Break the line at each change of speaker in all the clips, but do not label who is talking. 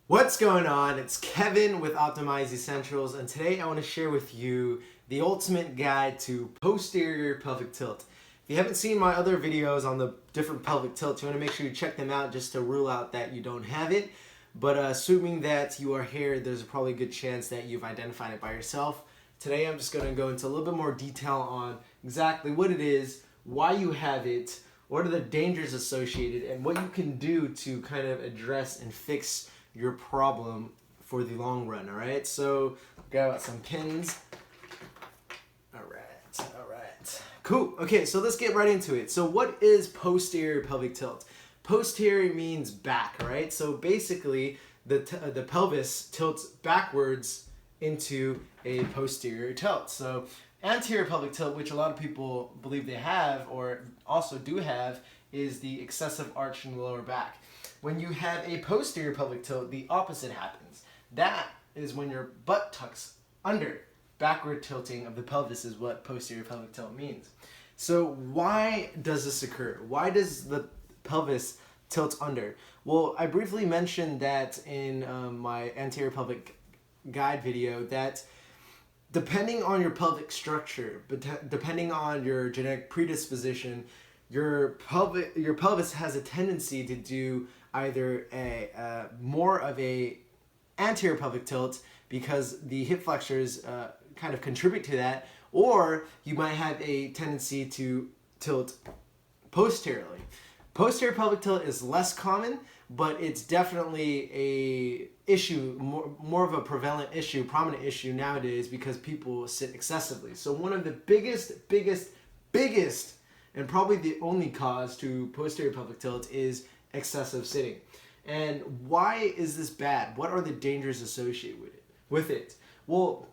What's going on? It's Kevin with Optimize Essentials, and today I want to share with you the ultimate guide to posterior pelvic tilt. If you haven't seen my other videos on the different pelvic tilts, you want to make sure you check them out just to rule out that you don't have it. But assuming that you are here, there's probably a good chance that you've identified it by yourself. Today I'm just going to go into a little bit more detail on exactly what it is, why you have it, what are the dangers associated, and what you can do to kind of address and fix your problem for the long run. All right, so grab out some pins. All right, cool. Okay, so let's get right into it. So what is posterior pelvic tilt? Posterior means back, right? So basically the pelvis tilts backwards into a posterior tilt. So anterior pelvic tilt, which a lot of people believe they have or also do have, is the excessive arch in the lower back. When you have a posterior pelvic tilt, the opposite happens. That is when your butt tucks under. Backward tilting of the pelvis is what posterior pelvic tilt means. So why does this occur? Why does the pelvis tilt under? Well, I briefly mentioned that in my anterior pelvic guide video that depending on your pelvic structure, depending on your genetic predisposition, your pelvis has a tendency to do either a more of a anterior pelvic tilt because the hip flexors kind of contribute to that, or you might have a tendency to tilt posteriorly. Posterior pelvic tilt is less common, but it's definitely a issue, more of a prominent issue nowadays because people sit excessively. So one of the biggest, and probably the only cause to posterior pelvic tilt is excessive sitting. And why is this bad? What are the dangers associated with it? Well,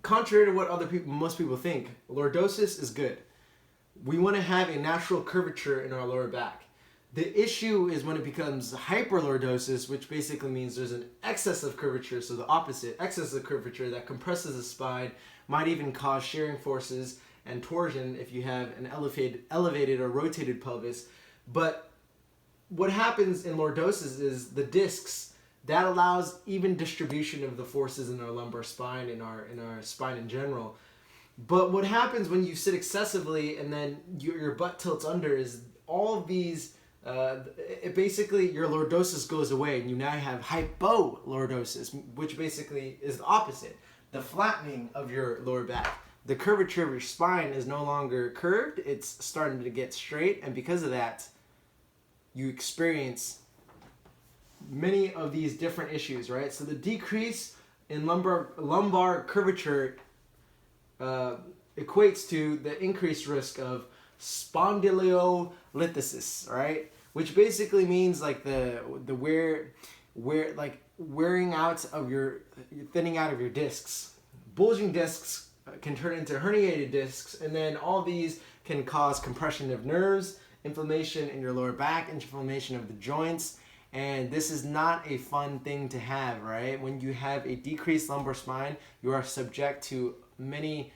contrary to what most people think, lordosis is good. We want to have a natural curvature in our lower back. The issue is when it becomes hyperlordosis, which basically means there's an excess of curvature, so the opposite, excess of curvature that compresses the spine, might even cause shearing forces and torsion if you have an elevated or rotated pelvis. But what happens in lordosis is the discs, that allows even distribution of the forces in our lumbar spine, in our spine in general. But what happens when you sit excessively and then your butt tilts under is all of these, basically your lordosis goes away and you now have hypolordosis, which basically is the opposite, the flattening of your lower back. The curvature of your spine is no longer curved, it's starting to get straight, and because of that, you experience many of these different issues, right? So the decrease in lumbar curvature equates to the increased risk of spondylolisthesis, right? Which basically means like the wearing out of your, thinning out of your discs. Bulging discs can turn into herniated discs, and then all these can cause compression of nerves, inflammation in your lower back, inflammation of the joints, and this is not a fun thing to have, right? When you have a decreased lumbar spine, you are subject to many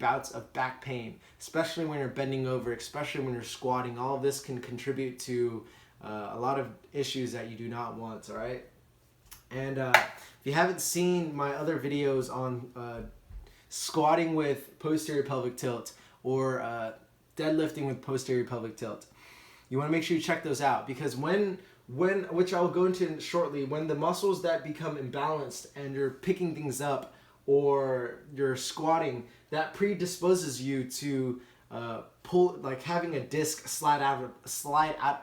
bouts of back pain, especially when you're bending over, especially when you're squatting. All of this can contribute to a lot of issues that you do not want, all right? And if you haven't seen my other videos on squatting with posterior pelvic tilt or deadlifting with posterior pelvic tilt, you want to make sure you check those out, because when which I'll go into shortly, when the muscles that become imbalanced and you're picking things up or you're squatting, that predisposes you to pull, like having a disc slide out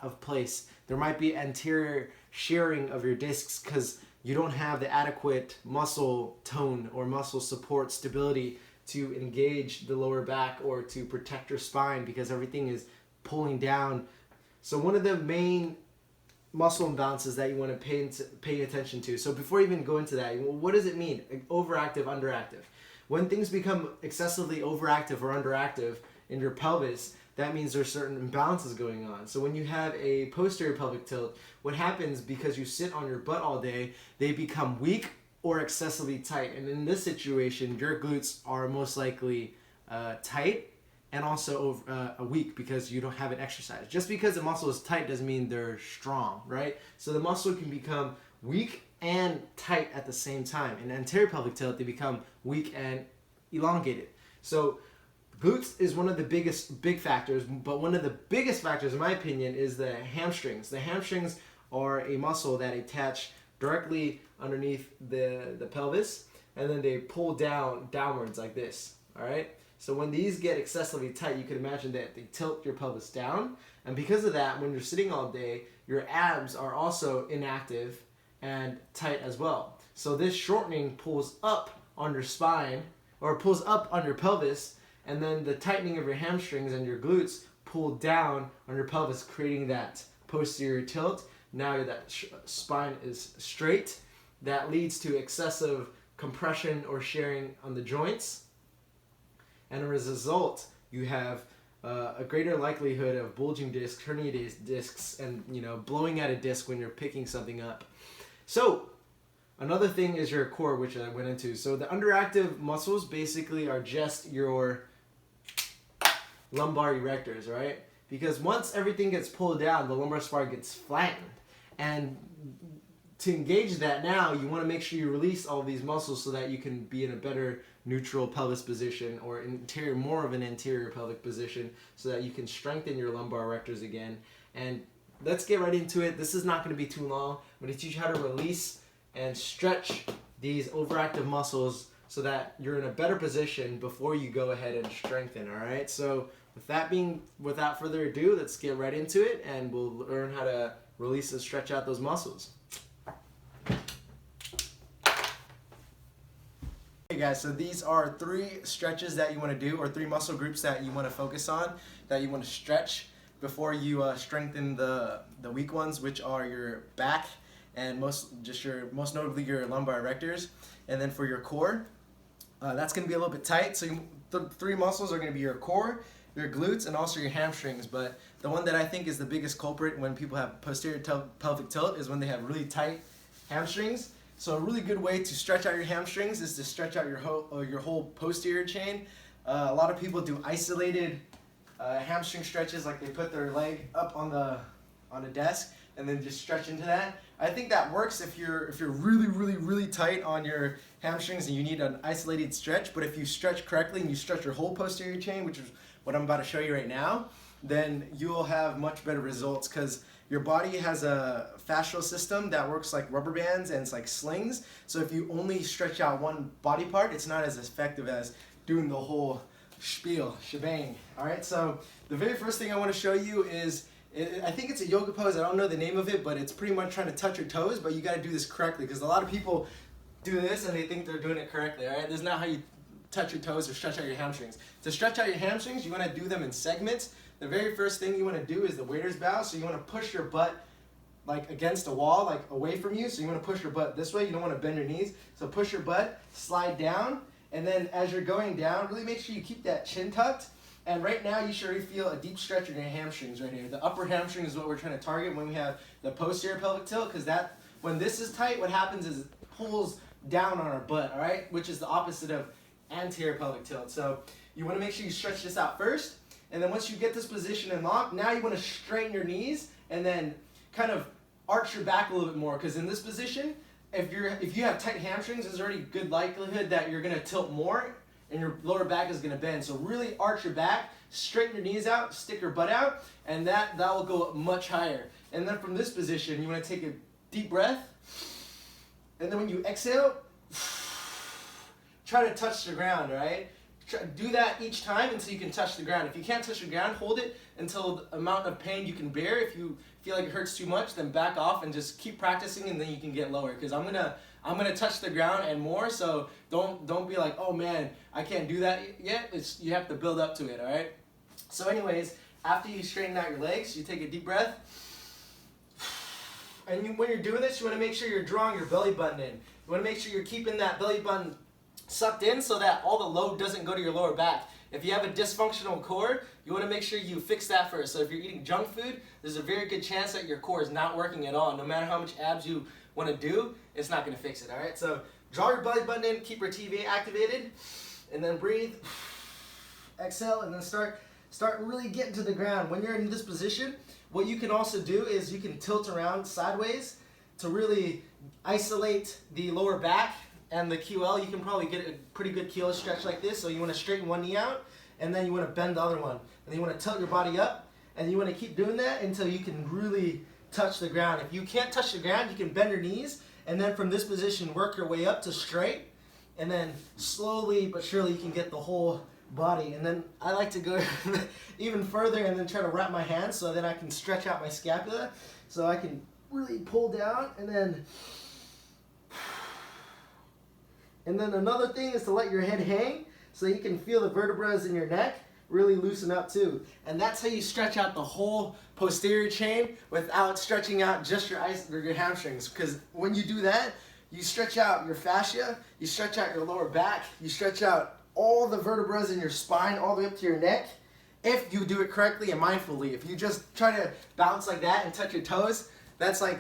of place. There might be anterior shearing of your discs because you don't have the adequate muscle tone or muscle support stability to engage the lower back or to protect your spine because everything is pulling down. So one of the main muscle imbalances that you want to pay attention to. So before you even go into that, what does it mean? Overactive, underactive. When things become excessively overactive or underactive in your pelvis, that means there's certain imbalances going on. So when you have a posterior pelvic tilt, what happens, because you sit on your butt all day, they become weak or excessively tight. And in this situation, your glutes are most likely tight, and also weak because you don't have an exercise. Just because the muscle is tight doesn't mean they're strong, right? So the muscle can become weak and tight at the same time. In anterior pelvic tilt, they become weak and elongated. So glutes is one of the big factors, but one of the biggest factors, in my opinion, is the hamstrings. The hamstrings are a muscle that attach directly underneath the pelvis, and then they pull downwards like this, all right? So when these get excessively tight, you can imagine that they tilt your pelvis down, and because of that, when you're sitting all day, your abs are also inactive and tight as well. So this shortening pulls up on your spine, or pulls up on your pelvis, and then the tightening of your hamstrings and your glutes pull down on your pelvis, creating that posterior tilt. Now that spine is straight. That leads to excessive compression or shearing on the joints. And as a result, you have a greater likelihood of bulging discs, herniated discs, and blowing out a disc when you're picking something up. So another thing is your core, which I went into. So the underactive muscles basically are just your lumbar erectors, right? Because once everything gets pulled down, the lumbar spine gets flattened. And to engage that now, you want to make sure you release all these muscles so that you can be in a better neutral pelvis position, or more of an anterior pelvic position, so that you can strengthen your lumbar erectors again. And let's get right into it. This is not going to be too long. I'm going to teach you how to release and stretch these overactive muscles so that you're in a better position before you go ahead and strengthen, all right? So without further ado, let's get right into it, and we'll learn how to release and stretch out those muscles. Hey guys, so these are 3 stretches that you want to do, or 3 muscle groups that you want to focus on, that you want to stretch before you strengthen the weak ones, which are your back and most notably your lumbar erectors. And then for your core, that's going to be a little bit tight. So the 3 muscles are going to be your core, your glutes, and also your hamstrings. But the one that I think is the biggest culprit when people have posterior pelvic tilt is when they have really tight hamstrings. So a really good way to stretch out your hamstrings is to stretch out your whole posterior chain. A lot of people do isolated hamstring stretches, like they put their leg up on a desk and then just stretch into that. I think that works if you're really tight on your hamstrings and you need an isolated stretch. But if you stretch correctly and you stretch your whole posterior chain, which is what I'm about to show you right now, then you'll have much better results, because your body has a fascial system that works like rubber bands and it's like slings. So if you only stretch out one body part, it's not as effective as doing the whole shebang. All right, so the very first thing I want to show you is, I think it's a yoga pose. I don't know the name of it, but it's pretty much trying to touch your toes, but you got to do this correctly, because a lot of people do this and they think they're doing it correctly. All right, this is not how you touch your toes or stretch out your hamstrings. To stretch out your hamstrings, you want to do them in segments. The very first thing you want to do is the waiter's bow. So you want to push your butt like against a wall, like away from you. So you want to push your butt this way. You don't want to bend your knees. So push your butt, slide down, and then as you're going down, really make sure you keep that chin tucked. And right now you should already feel a deep stretch in your hamstrings right here. The upper hamstring is what we're trying to target when we have the posterior pelvic tilt, because when this is tight, what happens is it pulls down on our butt, all right? Which is the opposite of anterior pelvic tilt. So you want to make sure you stretch this out first. And then once you get this position and locked, now you want to straighten your knees and then kind of arch your back a little bit more, because in this position, if you have tight hamstrings, there's already good likelihood that you're going to tilt more and your lower back is going to bend. So really arch your back, straighten your knees out, stick your butt out, and that will go much higher. And then from this position, you want to take a deep breath, and then when you exhale, try to touch the ground, right? Do that each time until you can touch the ground. If you can't touch the ground, hold it until the amount of pain you can bear. If you feel like it hurts too much, then back off and just keep practicing, and then you can get lower. Because I'm gonna touch the ground and more. So don't be like, oh man, I can't do that yet. You have to build up to it. All right. So anyways, after you straighten out your legs, you take a deep breath, and when you're doing this, you want to make sure you're drawing your belly button in. You want to make sure you're keeping that belly button sucked in so that all the load doesn't go to your lower back. If you have a dysfunctional core, you want to make sure you fix that first. So if you're eating junk food, there's a very good chance that your core is not working at all. No matter how much abs you want to do, it's not going to fix it, all right? So draw your belly button in, keep your TVA activated, and then breathe, exhale, and then start start really getting to the ground. When you're in this position, what you can also do is you can tilt around sideways to really isolate the lower back and the QL. You can probably get a pretty good QL stretch like this. So you want to straighten one knee out, and then you want to bend the other one. And then you want to tilt your body up, and you want to keep doing that until you can really touch the ground. If you can't touch the ground, you can bend your knees, and then from this position, work your way up to straight, and then slowly but surely you can get the whole body. And then I like to go even further and then try to wrap my hands so then I can stretch out my scapula, so I can really pull down, and then another thing is to let your head hang so you can feel the vertebrae in your neck really loosen up too. And that's how you stretch out the whole posterior chain without stretching out just your hamstrings. Because when you do that, you stretch out your fascia, you stretch out your lower back, you stretch out all the vertebrae in your spine all the way up to your neck. If you do it correctly and mindfully. If you just try to bounce like that and touch your toes, that's like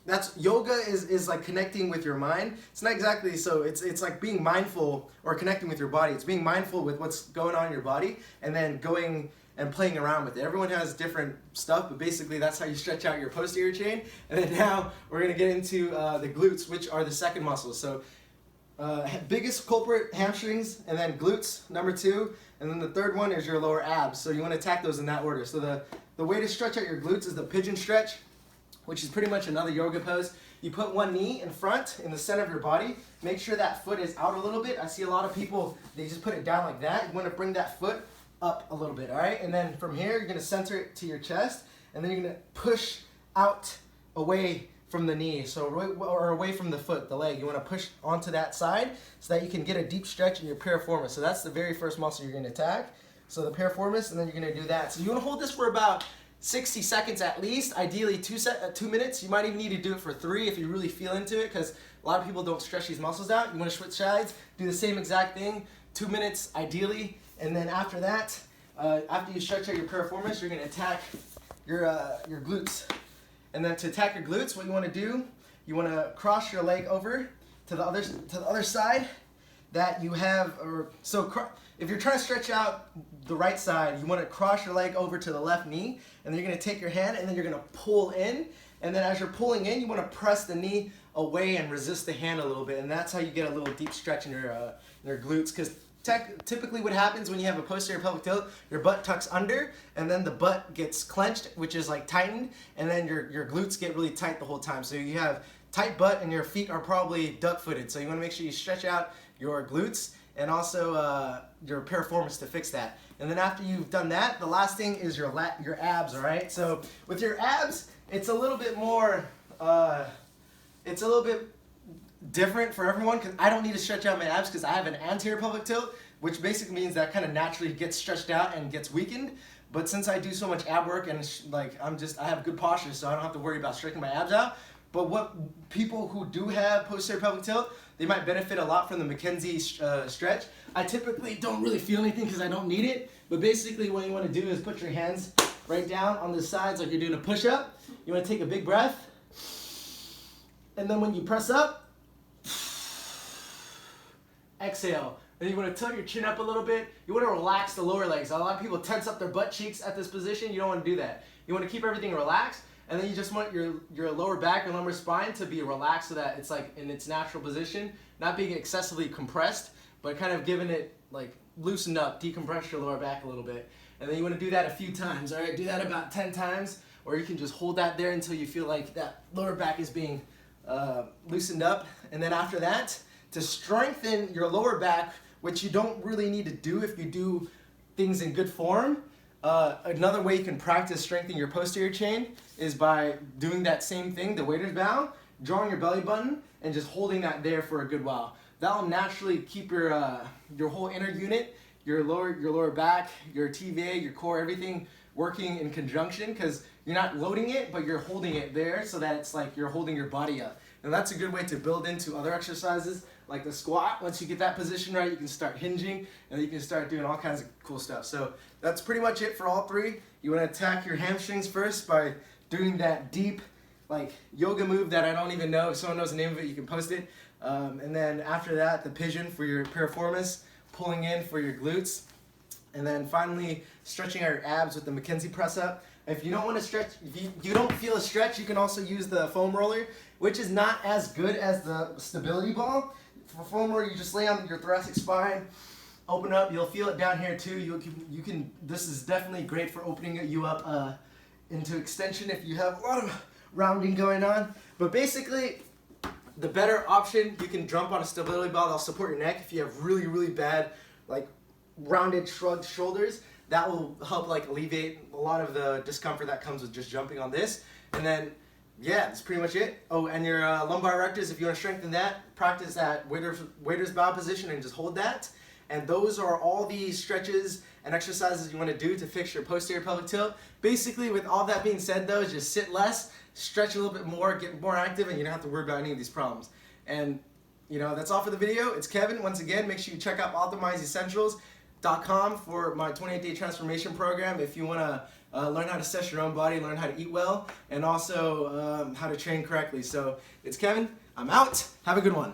that's yoga is like connecting with your mind. It's not exactly so. It's like being mindful or connecting with your body. It's being mindful with what's going on in your body and then going and playing around with it. Everyone has different stuff, but basically that's how you stretch out your posterior chain. And then now we're gonna get into the glutes, which are the second muscle. So biggest culprit, hamstrings, and then glutes, number 2, and then the third one is your lower abs. So you want to attack those in that order. So the way to stretch out your glutes is the pigeon stretch, which is pretty much another yoga pose. You put one knee in front in the center of your body. Make sure that foot is out a little bit. I see a lot of people, they just put it down like that. You want to bring that foot up a little bit, all right? And then from here, you're going to center it to your chest, and then you're going to push out away from the knee, or away from the foot, the leg. You want to push onto that side so that you can get a deep stretch in your piriformis. So that's the very first muscle you're going to attack. So the piriformis, and then you're going to do that. So you want to hold this for about 60 seconds at least, ideally 2 minutes. You might even need to do it for 3 if you really feel into it, because a lot of people don't stretch these muscles out. You want to switch sides, do the same exact thing, 2 minutes ideally, and then after that, after you stretch out your piriformis, you're going to attack your glutes. And then to attack your glutes, what you want to do, you want to cross your leg over to the other side that you have, if you're trying to stretch out the right side, you want to cross your leg over to the left knee, and then you're going to take your hand and then you're going to pull in, and then as you're pulling in, you want to press the knee away and resist the hand a little bit, and that's how you get a little deep stretch in your glutes. Because typically what happens when you have a posterior pelvic tilt, your butt tucks under, and then the butt gets clenched, which is like tightened, and then your glutes get really tight the whole time. So you have tight butt and your feet are probably duck-footed. So you want to make sure you stretch out your glutes and also your piriformis to fix that. And then after you've done that, the last thing is your abs, all right? So with your abs, it's a little bit more, it's a little bit different for everyone, because I don't need to stretch out my abs because I have an anterior pelvic tilt, which basically means that kind of naturally gets stretched out and gets weakened. But since I do so much ab work and I have good posture, so I don't have to worry about stretching my abs out. But what people who do have posterior pelvic tilt, they might benefit a lot from the Mackenzie stretch. I typically don't really feel anything because I don't need it. But basically what you want to do is put your hands right down on the sides like you're doing a push-up. You want to take a big breath. And then when you press up, exhale. Then you want to tilt your chin up a little bit. You want to relax the lower legs. A lot of people tense up their butt cheeks at this position. You don't want to do that. You want to keep everything relaxed, and then you just want your lower back and lumbar spine to be relaxed so that it's like in its natural position, not being excessively compressed, but kind of giving it like loosened up, decompress your lower back a little bit. And then you want to do that a few times, all right? Do that about 10 times, or you can just hold that there until you feel like that lower back is being loosened up. And then after that, to strengthen your lower back, which you don't really need to do if you do things in good form, another way you can practice strengthening your posterior chain is by doing that same thing, the waiter's bow, drawing your belly button, and just holding that there for a good while. That'll naturally keep your whole inner unit, your lower back, your TVA, your core, everything working in conjunction, because you're not loading it, but you're holding it there so that it's like you're holding your body up. And that's a good way to build into other exercises like the squat. Once you get that position right, you can start hinging, and you can start doing all kinds of cool stuff. So that's pretty much it for all 3. You want to attack your hamstrings first by doing that deep like yoga move that I don't even know. If someone knows the name of it, you can post it. And then after that, the pigeon for your piriformis, pulling in for your glutes. And then finally, stretching our abs with the McKenzie press up. If you don't want to stretch, if you don't feel a stretch, you can also use the foam roller, which is not as good as the stability ball. For foam roller, you just lay on your thoracic spine, open up. You'll feel it down here too. You can. This is definitely great for opening you up into extension if you have a lot of rounding going on. But basically, the better option, you can jump on a stability ball. That'll support your neck if you have really, really bad, like, rounded, shrugged shoulders. That will help like alleviate a lot of the discomfort that comes with just jumping on this. And then, yeah, that's pretty much it. Oh, and your lumbar erectors, if you want to strengthen that, practice that waiter's bow position and just hold that. And those are all the stretches and exercises you want to do to fix your posterior pelvic tilt. Basically, with all that being said though, just sit less, stretch a little bit more, get more active, and you don't have to worry about any of these problems. And you know, that's all for the video. It's Kevin. Once again, make sure you check out OptimizeEssentials.com for my 28-day transformation program if you want to learn how to assess your own body, learn how to eat well, and also how to train correctly. So it's Kevin. I'm out. Have a good one.